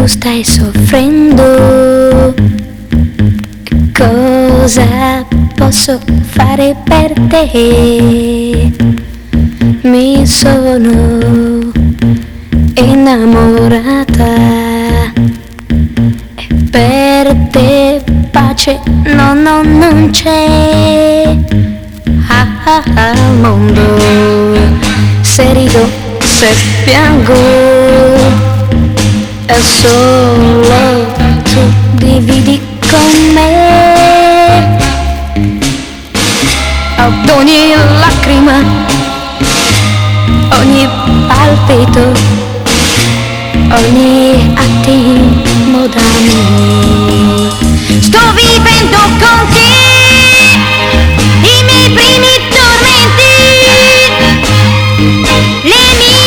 tu stai soffrendo. Cosa posso fare per te? Mi sono innamorata e per te pace non c'è al mondo. Se rido, se piango, è solo tu dividi con me. Ad ogni lacrima, ogni palpito, ogni attimo d'amore, sto vivendo con te i miei primi tormenti, le mie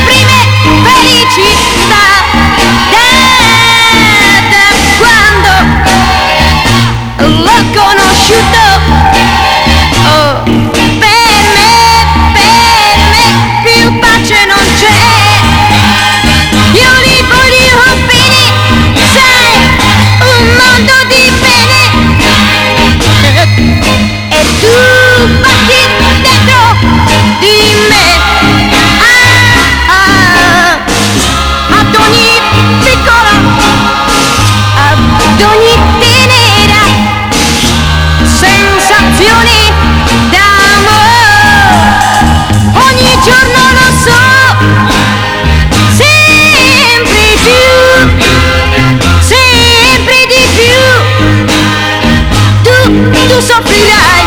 prime felicità, da quando l'ho conosciuto. Oh, per me più pace non c'è. Io li voglio bene, sai, un mondo di bene, e tu batti dentro di me. Ad ogni piccola, ad ogni tenera sensazioni d'amore, ogni giorno lo so, sempre di più, tu soffrirai.